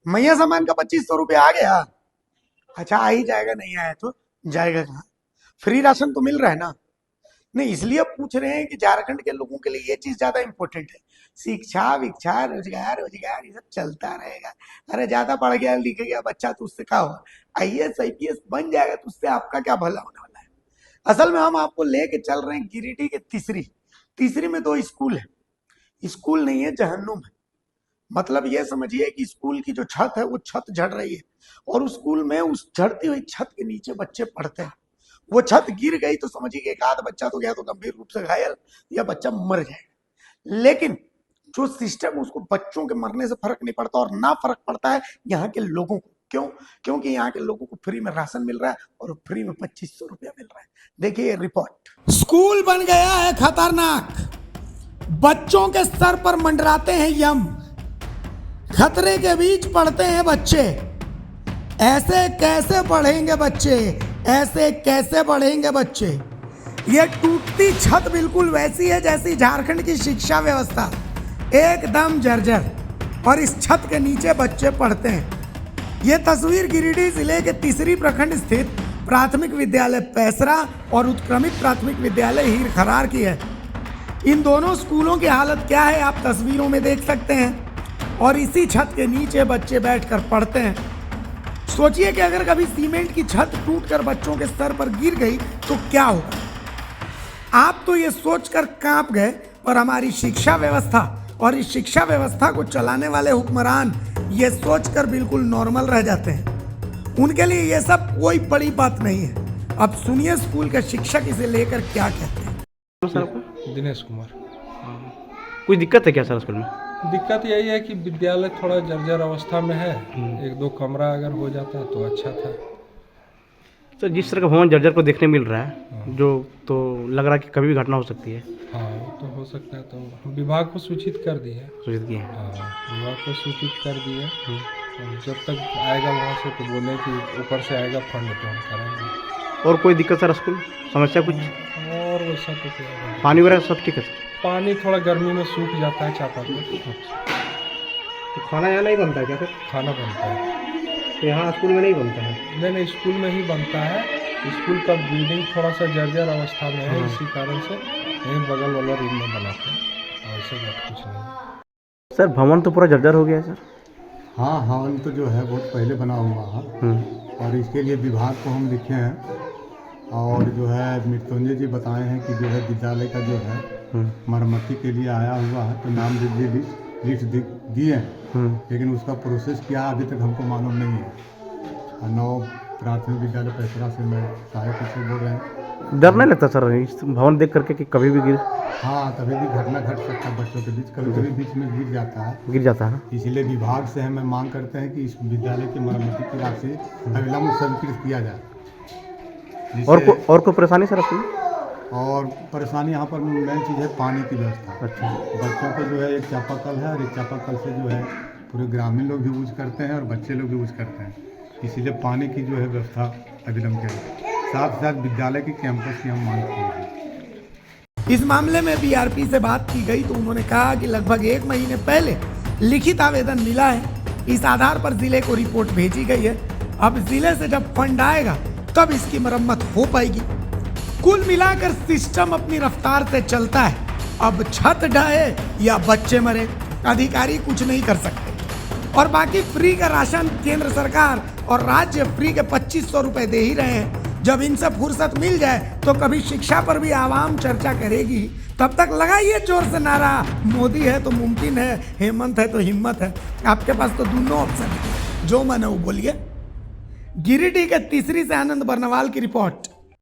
मैया सामान का 2500 रुपया आ गया। अच्छा, आ ही जाएगा, नहीं आया तो जाएगा कहाँ? फ्री राशन तो मिल रहा है ना? नहीं, इसलिए पूछ रहे हैं कि झारखंड के लोगों के लिए ये चीज ज्यादा इंपॉर्टेंट है। शिक्षा विक्षा रोजगार रोजगार ये सब चलता रहेगा। अरे ज्यादा पढ़ गया लिख गया बच्चा तो उससे क्या होगा? आईएएस आईपीएस बन जाएगा तो उससे आपका क्या भला होने वाला है? असल में हम आपको लेके चल रहे हैं गिरिडीह के तीसरी। तीसरी में 2 स्कूल है। स्कूल नहीं है, जहन्नुम है। मतलब ये समझिए कि स्कूल की जो छत है वो छत झड़ रही है, और उस स्कूल में उस झड़ती हुई छत के नीचे बच्चे पढ़ते हैं। वो छत गिर गई तो समझिए कि एक आध बच्चा तो गया तो गंभीर रूप से घायल, या बच्चा मर जाएगा। लेकिन जो सिस्टम, उसको बच्चों के मरने से फर्क नहीं पड़ता, और ना फर्क पड़ता है यहाँ के लोगों को। क्यों? क्योंकि यहाँ के लोगों को फ्री में राशन मिल रहा है और फ्री में 2500 रुपया मिल रहा है। देखिए रिपोर्ट। स्कूल बन गया है खतरनाक, बच्चों के सर पर मंडराते हैं यम, खतरे के बीच पढ़ते हैं बच्चे। ऐसे कैसे पढ़ेंगे बच्चे? ऐसे कैसे पढ़ेंगे बच्चे? ये टूटती छत बिल्कुल वैसी है जैसी झारखंड की शिक्षा व्यवस्था, एकदम जर्जर, और इस छत के नीचे बच्चे पढ़ते हैं। ये तस्वीर गिरिडीह जिले के तीसरी प्रखंड स्थित प्राथमिक विद्यालय पैसरा और उत्क्रमित प्राथमिक विद्यालय हीर खरार की है। इन दोनों स्कूलों की हालत क्या है आप तस्वीरों में देख सकते हैं, और इसी छत के नीचे बच्चे बैठकर पढ़ते हैं। सोचिए कि अगर कभी सीमेंट की छत टूटकर बच्चों के सर पर गिर गई तो क्या होगा? आप तो ये सोचकर कांप गए, पर हमारी शिक्षा व्यवस्था और इस शिक्षा व्यवस्था को चलाने वाले हुक्मरान ये सोचकर बिल्कुल नॉर्मल रह जाते हैं। उनके लिए ये सब कोई बड़ी बात नहीं है। अब सुनिए स्कूल के शिक्षक इसे लेकर क्या कहते हैं। सर आपका? दिनेश कुमार। कोई दिक्कत है क्या सर स्कूल में? दिक्कत यही है कि विद्यालय थोड़ा जर्जर अवस्था में है। एक दो कमरा अगर हो जाता तो अच्छा था। सर जिस तरह का भवन जर्जर को देखने मिल रहा है, जो तो लग रहा है कि कभी भी घटना हो सकती है। हाँ, वो तो हो सकता है। तो हम विभाग को सूचित कर दिए। सूचित किए हैं। हाँ, विभाग को सूचित कर दिए। और जब तक आएगा वहाँ से तो बोले कि ऊपर से आएगा फंड तो हम करेंगे। और कोई दिक्कत सर स्कूल समस्या कुछ? और वैसा तो क्या है? पानी वगैरह सब ठीक है सर? पानी थोड़ा गर्मी में सूख जाता है चापाकल। तो खाना यहाँ नहीं बनता है क्या सर? खाना बनता है तो यहाँ स्कूल में नहीं बनता है? नहीं, स्कूल में ही बनता है। स्कूल का बिल्डिंग थोड़ा सा जर्जर अवस्था में है, इसी कारण से यहीं बगल वाला रूम में बनाते हैं। और ऐसे बात कुछ नहीं। सर भवन तो पूरा जर्जर हो गया है सर। हाँ, भवन तो जो है बहुत पहले बना हुआ है, और इसके लिए विभाग को हम लिखे हैं, और जो है मृत्युंजय जी बताए हैं कि जो है विद्यालय का जो है मरम्मती के लिए आया हुआ है, तो नाम लिस्ट दिए हैं, लेकिन उसका प्रोसेस क्या अभी तक हमको मालूम नहीं है। 9 प्राथमिक विद्यालय पैसरा से मैं सहायक से बोल रहे हैं। डर नहीं लगता सर इस भवन देख करके कि कभी भी गिर? हाँ, कभी भी घटना घट सकता है बच्चों के बीच, कभी कभी बीच में गिर जाता है। इसलिए विभाग से हमें मांग करते हैं कि इस विद्यालय की मरम्मती की राशि अविलंब स्वीकृत किया जाए। और कोई परेशानी सर स्कूल? और परेशानी यहाँ पर मेन चीज़ है पानी की व्यवस्था। अच्छा। बच्चों को जो है एक चापाकल है, और एक चापाकल से जो है पूरे ग्रामीण लोग भी यूज करते हैं और बच्चे लोग भी यूज करते हैं। इसीलिए पानी की जो है व्यवस्था अविलंब करें। साथ साथ विद्यालय की कैंपस की हम मांग की। इस मामले में बीआरपी से बात की गई तो उन्होंने कहा कि लगभग 1 महीने पहले लिखित आवेदन मिला है। इस आधार पर जिले को रिपोर्ट भेजी गई है। अब जिले से जब फंड आएगा तब इसकी मरम्मत हो पाएगी। कुल मिलाकर सिस्टम अपनी रफ्तार से चलता है। अब छत ढहे या बच्चे मरे, अधिकारी कुछ नहीं कर सकते। और बाकी फ्री का राशन केंद्र सरकार और राज्य फ्री के 2500 रुपए दे ही रहे हैं। जब इनसे फुर्सत मिल जाए तो कभी शिक्षा पर भी आवाम चर्चा करेगी। तब तक लगाइए जोर से नारा, मोदी है तो मुमकिन है, हेमंत है तो हिम्मत है। आपके पास तो दोनों ऑप्शन है, जो मन है वो बोलिए। गिरिडीह के तीसरी से आनंद बर्नवाल की रिपोर्ट।